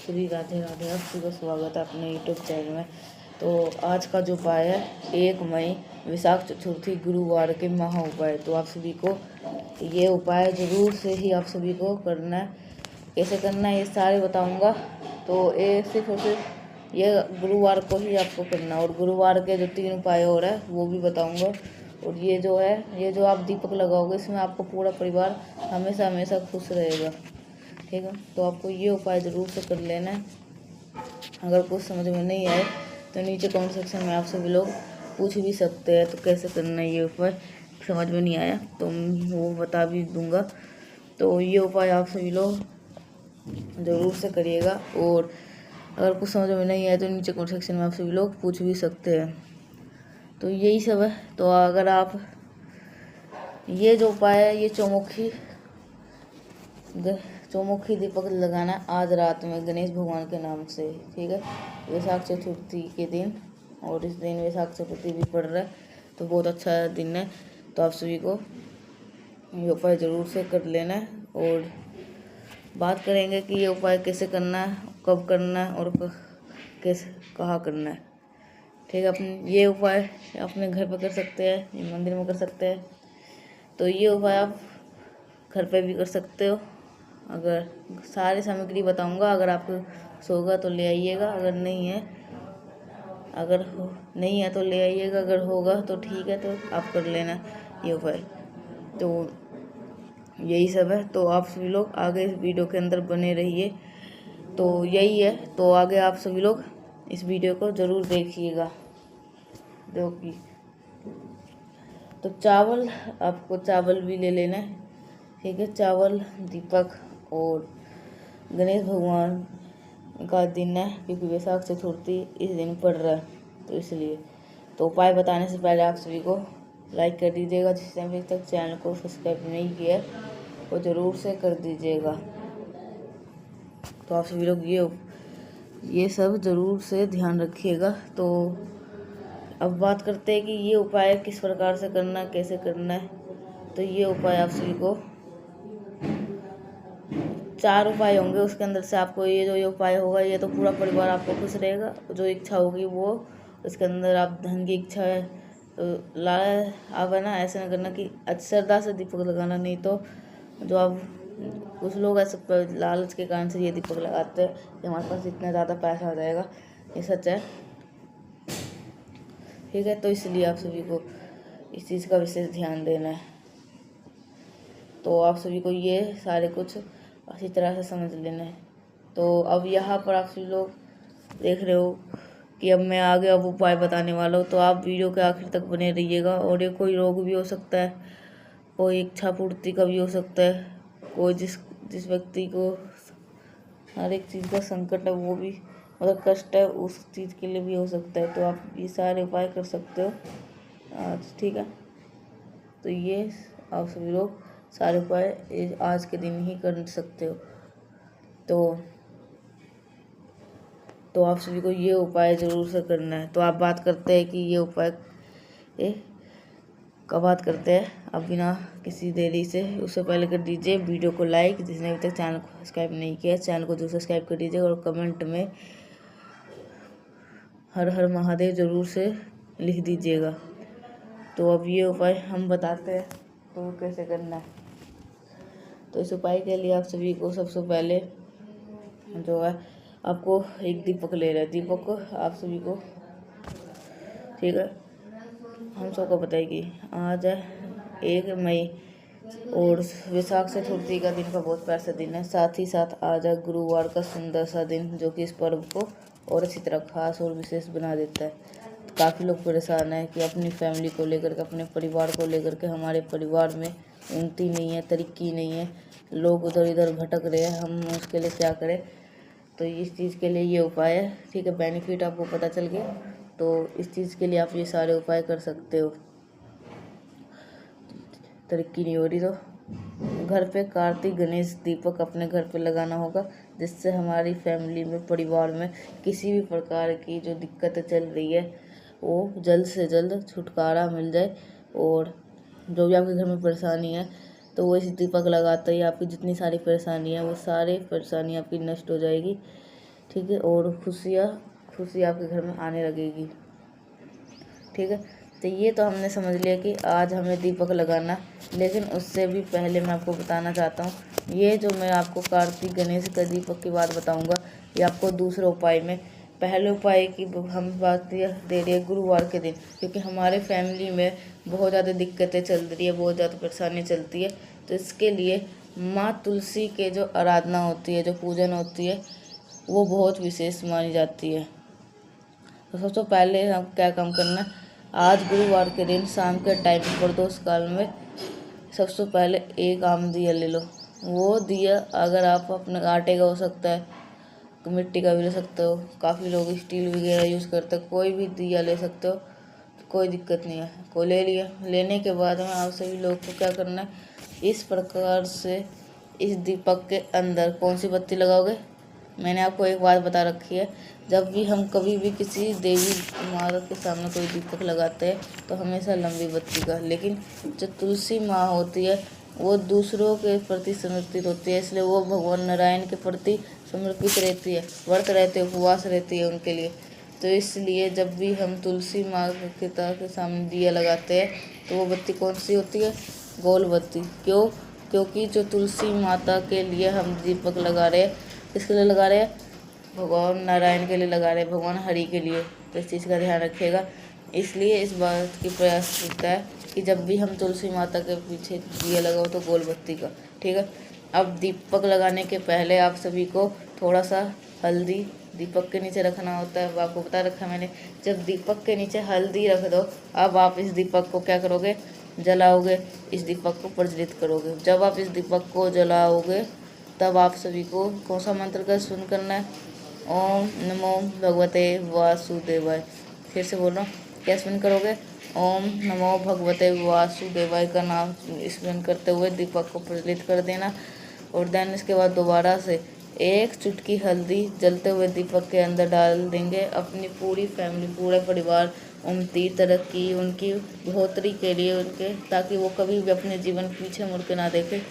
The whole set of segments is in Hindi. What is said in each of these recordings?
श्री राधे राधे। आप सभी का स्वागत है अपने यूट्यूब चैनल में। तो आज का जो उपाय है 1 मई विशाख चतुर्थी गुरुवार के महा उपाय। तो आप सभी को ये उपाय ज़रूर से ही आप सभी को करना है। कैसे करना है ये सारे बताऊंगा। तो ये सिर्फ और सिर्फ ये गुरुवार को ही आपको करना है और गुरुवार के जो 3 उपाय और है वो भी बताऊँगा। और ये जो आप दीपक लगाओगे इसमें आपको पूरा परिवार हमेशा हमेशा खुश रहेगा। ठीक है, तो आपको ये उपाय ज़रूर से कर लेना है। अगर कुछ समझ में नहीं आए तो नीचे कमेंट सेक्शन में आप सभी लोग पूछ भी सकते हैं तो कैसे करना है ये उपाय। समझ में नहीं आया तो वो बता भी दूंगा। तो ये उपाय आप सभी लोग ज़रूर से करिएगा। और अगर कुछ समझ में नहीं आए तो नीचे कमेंट सेक्शन में आप सभी लोग पूछ भी सकते हैं। तो यही सब है। तो अगर आप ये जो उपाय है ये चौमुखी दीपक लगाना आज रात में गणेश भगवान के नाम से। ठीक है, वैशाख चतुर्थी के दिन, और इस दिन वैशाख चतुर्थी भी पड़ रहा है तो बहुत अच्छा दिन है। तो आप सभी को ये उपाय ज़रूर से कर लेना है। और बात करेंगे कि ये उपाय कैसे करना है, कब करना है और कैसे कहाँ करना है। ठीक है, ये उपाय अपने घर पर कर सकते हैं, मंदिर में कर सकते हैं। तो ये उपाय आप घर पे भी कर सकते हो। अगर सारी सामग्री बताऊंगा, अगर आपको होगा तो ले आइएगा, अगर नहीं है तो ले आइएगा, अगर होगा तो ठीक है तो आप कर लेना ये उपाय। तो यही सब है। तो आप सभी लोग आगे इस वीडियो के अंदर बने रहिए। तो यही है, तो आगे आप सभी लोग इस वीडियो को ज़रूर देखिएगा। तो आपको चावल भी ले लेना है। ठीक है, चावल, दीपक और गणेश भगवान का दिन है क्योंकि वैशाख चतुर्थी इस दिन पड़ रहा है तो इसलिए। तो उपाय बताने से पहले आप सभी को लाइक कर दीजिएगा, जिसने अभी तक चैनल को सब्सक्राइब नहीं किया है वो ज़रूर से कर दीजिएगा। तो आप सभी लोग ये सब ज़रूर से ध्यान रखिएगा। तो अब बात करते हैं कि ये उपाय किस प्रकार से करना है, कैसे करना है। तो ये उपाय आप सभी को 4 उपाय होंगे, उसके अंदर से आपको ये उपाय होगा ये तो पूरा परिवार आपको खुश रहेगा। जो इच्छा होगी वो उसके अंदर आप धन की इच्छा है तो आप है ना, ऐसे ना करना कि श्रद्धा से दीपक लगाना। नहीं तो जो आप कुछ लोग ऐसे लालच के कारण से ये दीपक लगाते हैं कि हमारे पास इतना ज़्यादा पैसा आ जाएगा, ये सच है। ठीक है, तो इसलिए आप सभी को इस चीज़ का विशेष ध्यान देना है। तो आप सभी को ये सारे कुछ अच्छी तरह से समझ लेना है। तो अब यहाँ पर आप सभी लोग देख रहे हो कि अब मैं आगे अब उपाय बताने वाला हूँ। तो आप वीडियो के आखिर तक बने रहिएगा। और ये कोई रोग भी हो सकता है, कोई इच्छा पूर्ति का भी हो सकता है, कोई जिस व्यक्ति को हर एक चीज़ का संकट है वो भी मतलब कष्ट है उस चीज़ के लिए भी हो सकता है। तो आप ये सारे उपाय कर सकते हो आज। ठीक है, तो ये आप सभी लोग सारे उपाय आज के दिन ही कर सकते हो। तो आप सभी को ये उपाय ज़रूर से करना है। तो आप बात करते हैं कि ये उपाय का बात करते हैं। अब बिना किसी देरी से उससे पहले कर दीजिए वीडियो को लाइक, जिसने अभी तक चैनल को सब्सक्राइब नहीं किया चैनल को जरूर सब्सक्राइब कर दीजिएगा। और कमेंट में हर हर महादेव ज़रूर से लिख दीजिएगा। तो अब ये उपाय हम बताते हैं तो कैसे करना है। तो इस उपाय के लिए आप सभी को सबसे पहले जो है आपको एक दीपक ले रहे हैं। दीपक को आप सभी को, ठीक है, हम सबको पता है कि आज है 1 मई और वैशाख चतुर्थी का दिन का बहुत प्यारा सा दिन है। साथ ही साथ आज है गुरुवार का सुंदर सा दिन जो कि इस पर्व को और अच्छी तरह खास और विशेष बना देता है। तो काफ़ी लोग परेशान हैं कि अपनी फैमिली को लेकर के, अपने परिवार को लेकर के, हमारे परिवार में उन्नति नहीं है, तरक्की नहीं है, लोग उधर इधर भटक रहे हैं, हम उसके लिए क्या करें। तो इस चीज़ के लिए ये उपाय है। ठीक है, बेनिफिट आपको पता चल गया। तो इस चीज़ के लिए आप ये सारे उपाय कर सकते हो। तरक्की नहीं हो रही तो घर पे कार्तिक गणेश दीपक अपने घर पे लगाना होगा, जिससे हमारी फैमिली में, परिवार में किसी भी प्रकार की जो दिक्कतें चल रही है वो जल्द से जल्द छुटकारा मिल जाए। और जो भी आपके घर में परेशानी है तो वो इस दीपक लगाते ही आपकी जितनी सारी परेशानी है वो सारी परेशानी आपकी नष्ट हो जाएगी। ठीक है, और खुशी आपके घर में आने लगेगी। ठीक है, तो ये तो हमने समझ लिया कि आज हमें दीपक लगाना। लेकिन उससे भी पहले मैं आपको बताना चाहता हूँ, ये जो मैं आपको कार्तिक गणेश का दीपक की बात बताऊँगा, ये आपको दूसरे उपाय में, पहले उपाय की हम बात दे रही है गुरुवार के दिन, क्योंकि हमारे फैमिली में बहुत ज़्यादा दिक्कतें चल रही है, बहुत ज़्यादा परेशानी चलती है। तो इसके लिए माँ तुलसी के जो आराधना होती है, जो पूजन होती है, वो बहुत विशेष मानी जाती है। तो सबसे पहले हम क्या काम करना है, आज गुरुवार के दिन शाम के टाइम प्रदोष काल में सबसे पहले एक आम दिया ले लो। वो दिया अगर आप अपने आटे का हो सकता है, मिट्टी का भी ले सकते हो, काफ़ी लोग स्टील वगैरह यूज़ करते हैं, कोई भी दिया ले सकते हो, कोई दिक्कत नहीं है। को ले लिया, लेने के बाद में आप सभी लोग को क्या करना है, इस प्रकार से इस दीपक के अंदर कौन सी बत्ती लगाओगे। मैंने आपको एक बात बता रखी है, जब भी हम कभी भी किसी देवी माता के सामने कोई दीपक लगाते हैं तो हमेशा लंबी बत्ती का। लेकिन जो तुलसी माँ होती है वो दूसरों के प्रति समर्पित होती है, इसलिए वो भगवान नारायण के प्रति समर्पित रहती है, व्रत रहते, उपवास रहती है उनके लिए। तो इसलिए जब भी हम तुलसी माँ के सामने दिया लगाते हैं तो वो बत्ती कौन सी होती है, गोल बत्ती। क्यों? क्योंकि जो तुलसी माता के लिए हम दीपक लगा रहे हैं, किसके लिए लगा रहे हैं, भगवान नारायण के लिए लगा रहे हैं, भगवान हरि के लिए। तो इस चीज़ का ध्यान रखिएगा। इसलिए इस बात की प्रयास करता है कि जब भी हम तुलसी माता के पीछे दिया लगाओ तो गोल बत्ती का। ठीक है, अब दीपक लगाने के पहले आप सभी को थोड़ा सा हल्दी दीपक के नीचे रखना होता है, आपको बता रखा है मैंने। जब दीपक के नीचे हल्दी रख दो, अब आप इस दीपक को क्या करोगे, जलाओगे, इस दीपक को प्रज्वलित करोगे। जब आप इस दीपक को जलाओगे तब आप सभी को कौन सा मंत्र का स्मरण करना है, ओम नमो भगवते वासुदेवाय। फिर से बोल रहा हूँ, क्या स्मरण करोगे, ओम नमो भगवते वासुदेवाय का नाम स्मरण करते हुए दीपक को प्रज्वलित कर देना। और देन इसके बाद दोबारा से एक चुटकी हल्दी जलते हुए दीपक के अंदर डाल देंगे। अपनी पूरी फैमिली, पूरा परिवार उनकी तरक्की, उनकी बढ़ोतरी के लिए, उनके, ताकि वो कभी भी अपने जीवन पीछे मुड़ के ना देखे।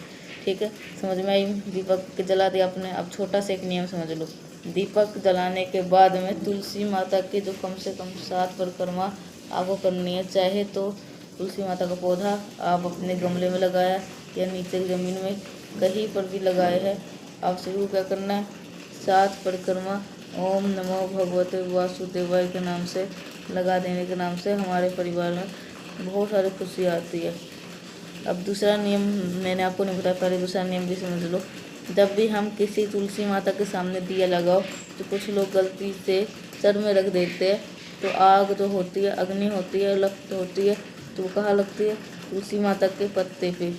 ठीक है, समझ में आई। दीपक जला दिया आपने। अब छोटा सा एक नियम समझ लो, दीपक जलाने के बाद में तुलसी माता के जो कम से कम 7 परिक्रमा आपको करनी है। चाहे तो तुलसी माता का पौधा आप अपने गमले में लगाया या नीचे की ज़मीन में कहीं पर भी लगाए हैं, आप सभी को क्या करना है, 7 परिक्रमा ओम नमो भगवते वासुदेवाय के नाम से लगा देने के नाम से हमारे परिवार में बहुत सारी खुशी आती है। अब दूसरा नियम मैंने आपको नहीं बताया, पहले दूसरा नियम भी समझ लो। जब भी हम किसी तुलसी माता के सामने दिया लगाओ तो कुछ लोग गलती से सर में रख देते हैं, तो आग जो होती है, अग्नि होती है, लपट होती है, तो वो कहाँ लगती है, तुलसी माता के पत्ते पे।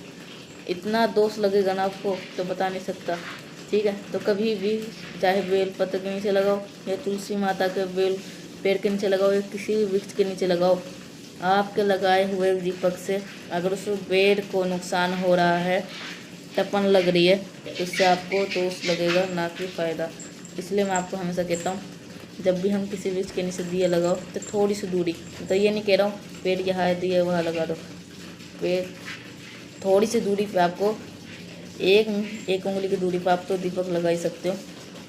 इतना दोष लगेगा ना आपको तो बता नहीं सकता। ठीक है, तो कभी भी चाहे बेल पत्र के नीचे लगाओ या तुलसी माता के बेल पेड़ के नीचे लगाओ या किसी भी वृक्ष के नीचे लगाओ, आपके लगाए हुए दीपक से अगर उस पेड़ को नुकसान हो रहा है, तपन लग रही है, तो उससे आपको दोष लगेगा, ना कि फ़ायदा। इसलिए मैं आपको हमेशा कहता हूँ, जब भी हम किसी वृक्ष के नीचे दिया लगाओ तो थोड़ी सी दूरी, तो ये नहीं कह रहा हूँ पेड़ यहाँ है दिया वहाँ लगा दो, पेड़ थोड़ी सी दूरी पे आपको एक उंगली की दूरी पर आप तो दीपक लगा ही सकते हो।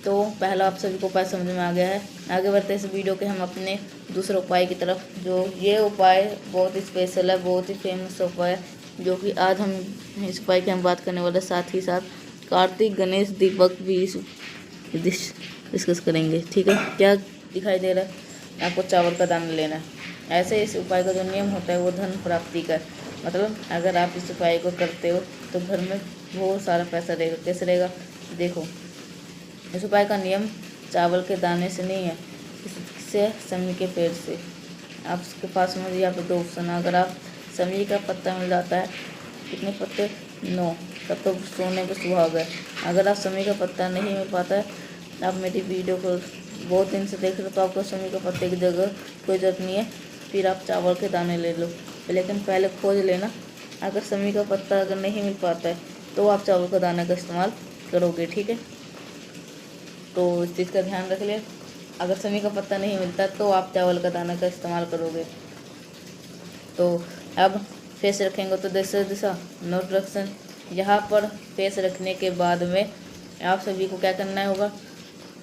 तो पहला आप सभी को उपाय समझ में आ गया है। आगे बढ़ते इस वीडियो के हम अपने दूसरे उपाय की तरफ, जो ये उपाय बहुत ही स्पेशल है, बहुत ही फेमस उपाय है, जो कि आज हम इस उपाय की हम बात करने वाले, साथ ही साथ कार्तिक गणेश दीपक भी डिस्कस करेंगे। ठीक है, क्या दिखाई दे रहा है आपको, चावल का दाना लेना है। ऐसे इस उपाय का जो नियम होता है वो धन प्राप्ति का है। मतलब अगर आप इस उपाय को करते हो तो घर में बहुत सारा पैसा रहेगा। कैसे रहेगा, देखो, इस उपाय का नियम चावल के दाने से नहीं है, इससे समी के पेड़ से। आप उसके पास में यहाँ पे 2 ऑप्शन है। अगर आप समी का पत्ता मिल जाता है, कितने पत्ते, 9, तब तो सोने पे सुहागा है। अगर आप समी का पत्ता नहीं मिल पाता है, आप मेरी वीडियो को बहुत दिन से देख रहे हो, तो आपको समी का पत्ते की जगह कोई ज़रूरत नहीं है, फिर आप चावल के दाने ले लो। लेकिन पहले खोज लेना, अगर समी का पत्ता अगर नहीं मिल पाता है तो आप चावल का दाने का इस्तेमाल करोगे। ठीक है, तो इस चीज़ का ध्यान रख ले। अगर समी का पत्ता नहीं मिलता तो आप चावल का दाना का इस्तेमाल करोगे। तो अब फेस रखेंगे तो दिशा नोट रखें। यहाँ पर फेस रखने के बाद में आप सभी को क्या करना होगा,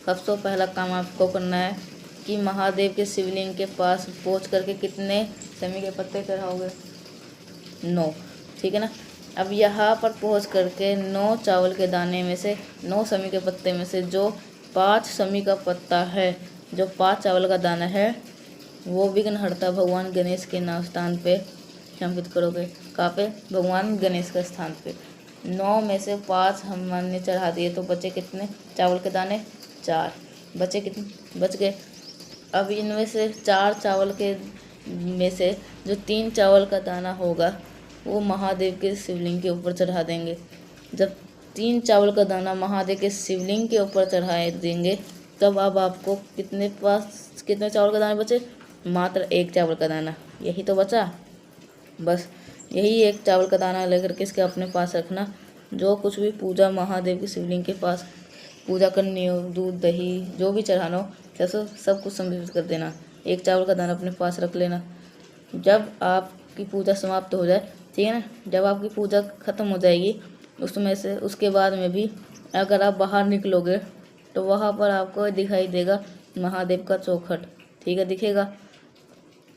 सबसे पहला काम आपको करना है कि महादेव के शिवलिंग के पास पहुंच करके कितने समी के पत्ते चढ़ाओगे? 9, ठीक है ना। अब यहाँ पर पहुंच करके 9 चावल के दाने में से, 9 समी के पत्ते में से जो 5 समी का पत्ता है, जो 5 चावल का दाना है, वो विघ्नहर्ता भगवान गणेश के नाम स्थान पे समर्पित करोगे। कहाँ पे? भगवान गणेश का स्थान पे। 9 में से 5 हमने चढ़ा दिए तो बचे कितने चावल के दाने? 4। बचे कितने? बच गए। अब इनमें से 4 चावल के में से जो 3 चावल का दाना होगा वो महादेव के शिवलिंग के ऊपर चढ़ा देंगे। जब 3 चावल का दाना महादेव के शिवलिंग के ऊपर चढ़ाए देंगे तब अब आपको कितने चावल का दाना बचे? मात्र 1 चावल का दाना। यही तो बचा। बस यही 1 चावल का दाना लेकर के इसके अपने पास रखना। जो कुछ भी पूजा महादेव के शिवलिंग के पास पूजा करनी हो, दूध दही जो भी चढ़ाना हो, सब कुछ समर्पित कर देना। 1 चावल का दाना अपने पास रख लेना। जब आपकी पूजा समाप्त हो जाए, ठीक है ना, जब आपकी पूजा खत्म हो जाएगी उसमें से उसके बाद में भी अगर आप बाहर निकलोगे तो वहाँ पर आपको दिखाई देगा महादेव का चौखट, ठीक है, दिखेगा।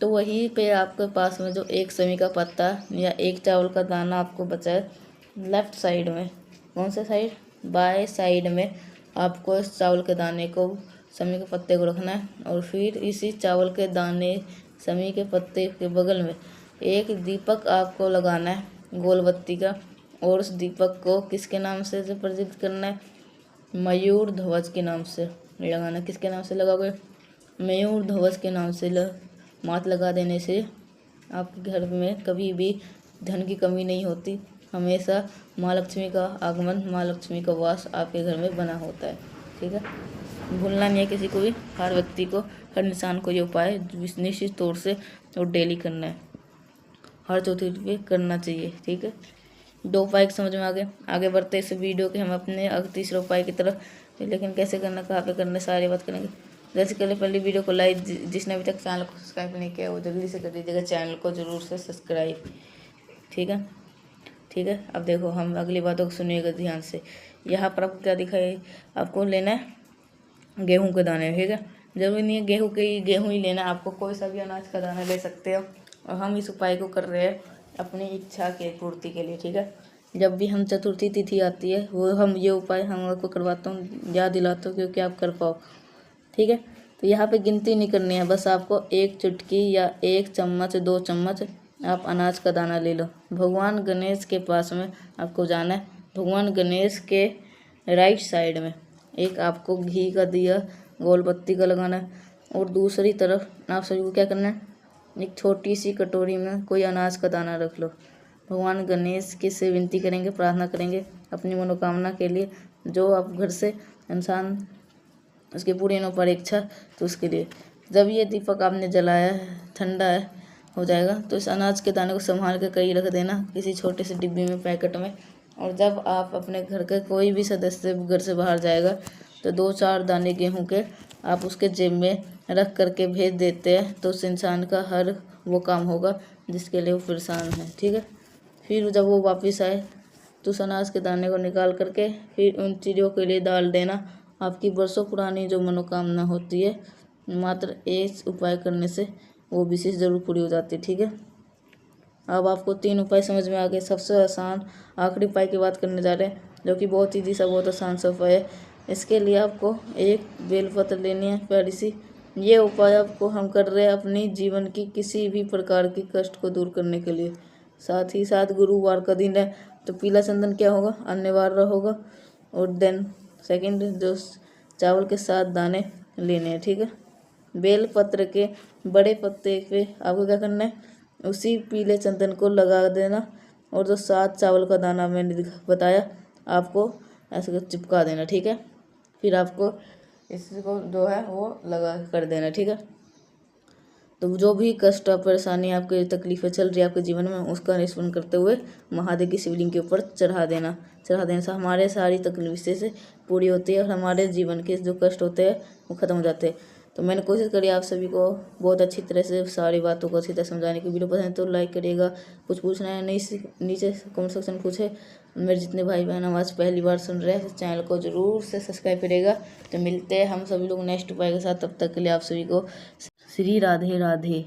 तो वहीं पे आपके पास में जो 1 समी का पत्ता या 1 चावल का दाना आपको बचा है, लेफ्ट साइड में, कौन से साइड? बाएं साइड में आपको इस चावल के दाने को, समी के पत्ते को रखना है। और फिर इसी चावल के दाने, समी के पत्ते के बगल में एक दीपक आपको लगाना है गोल बत्ती का। और उस दीपक को किसके नाम से प्रज्वलित करना है? मयूर ध्वज के नाम से लगाना। किसके नाम से लगाओगे? मयूर ध्वज के नाम से मात लगा देने से आपके घर में कभी भी धन की कमी नहीं होती। हमेशा माँ लक्ष्मी का आगमन, माँ लक्ष्मी का वास आपके घर में बना होता है, ठीक है। भूलना नहीं है किसी को भी, हर व्यक्ति को, हर इंसान को ये उपाय निश्चित तौर से और डेली करना है, हर चौथी पे करना चाहिए, ठीक है। 2 उपाय समझ में आगे बढ़ते इस वीडियो के हम अपने तीसरे उपाय की तरफ। लेकिन कैसे करना, कहाँ पे करना, सारी बात करेंगे। जैसे पहले वीडियो को लाइक, जिसने अभी तक चैनल को सब्सक्राइब नहीं किया वो जल्दी से कर दीजिएगा, चैनल को जरूर से सब्सक्राइब, ठीक है, ठीक है। अब देखो हम अगली बातों को सुनिएगा ध्यान से। यहाँ पर आपको क्या दिखाई, आपको लेना है गेहूं के दाने, ठीक है। जरूरी नहीं है गेहूं ही लेना, आपको कोई सा भी अनाज का दाना ले सकते हो। और हम इस उपाय को कर रहे हैं अपनी इच्छा के पूर्ति के लिए, ठीक है। जब भी हम चतुर्थी तिथि आती है वो हम ये उपाय हम आपको करवाता हूँ, याद दिलाता हूँ क्योंकि आप कर पाओ, ठीक है। तो यहाँ पे गिनती नहीं करनी है, बस आपको 1 चुटकी या 1 चम्मच 2 चम्मच आप अनाज का दाना ले लो। भगवान गणेश के पास में आपको जाना है। भगवान गणेश के राइट साइड में एक आपको घी का दिया गोल बत्ती का लगाना है। और दूसरी तरफ आप सभी को क्या करना है, एक छोटी सी कटोरी में कोई अनाज का दाना रख लो। भगवान गणेश के से विनती करेंगे, प्रार्थना करेंगे अपनी मनोकामना के लिए, जो आप घर से इंसान उसकी पूरी न पर इच्छा, तो उसके लिए। जब ये दीपक आपने जलाया है, ठंडा है हो जाएगा, तो इस अनाज के दाने को संभाल के कहीं रख देना किसी छोटे से डिब्बी में, पैकेट में। और जब आप अपने घर के कोई भी सदस्य घर से बाहर जाएगा तो 2-4 दाने गेहूं के आप उसके जेब में रख करके भेज देते हैं, तो उस इंसान का हर वो काम होगा जिसके लिए वो परेशान है, ठीक है। फिर जब वो वापस आए तो उस अनाज के दाने को निकाल करके फिर उन चीज़ों के लिए डाल देना। आपकी बरसों पुरानी जो मनोकामना होती है, मात्र एक उपाय करने से वो विशेष जरूर पूरी हो जाती है, ठीक है। अब आपको 3 उपाय समझ में आ गए। सबसे आसान आखिरी उपाय की बात करने जा रहे हैं, जो कि बहुत ईजी सा, बहुत आसान सा उपाय है। इसके लिए आपको एक बेलपत्र लेनी है, प्यारी सी। ये उपाय आपको हम कर रहे हैं अपनी जीवन की किसी भी प्रकार की कष्ट को दूर करने के लिए। साथ ही साथ गुरुवार का दिन है तो पीला चंदन क्या होगा, अनिवार्य होगा। और देन सेकंड, जो चावल के 7 दाने लेने हैं, ठीक है। बेल पत्र के बड़े पत्ते पे आपको क्या करना है, उसी पीले चंदन को लगा देना। और जो 7 चावल का दाना मैंने बताया आपको ऐसे चिपका देना, ठीक है। फिर आपको इसको जो है वो लगा कर देना, ठीक है। तो जो भी कष्ट परेशानी आपकी तकलीफें चल रही है आपके जीवन में, उसका निष्पन्न करते हुए महादेव की शिवलिंग के ऊपर चढ़ा देने से हमारे सारी तकलीफें से पूरी होती है और हमारे जीवन के जो कष्ट होते हैं वो खत्म हो जाते हैं। तो मैंने कोशिश करी आप सभी को बहुत अच्छी तरह से सारी बातों को अच्छी तरह समझाने की। वीडियो पसंद है तो लाइक करिएगा, कुछ पूछना है नहीं नीचे कमेंट सेक्शन में पूछे। मेरे जितने भाई बहन आवाज़ पहली बार सुन रहे हैं तो चैनल को ज़रूर से सब्सक्राइब करिएगा। तो मिलते हैं हम सभी लोग नेक्स्ट उपाय के साथ, तब तक के लिए आप सभी को श्री राधे राधे।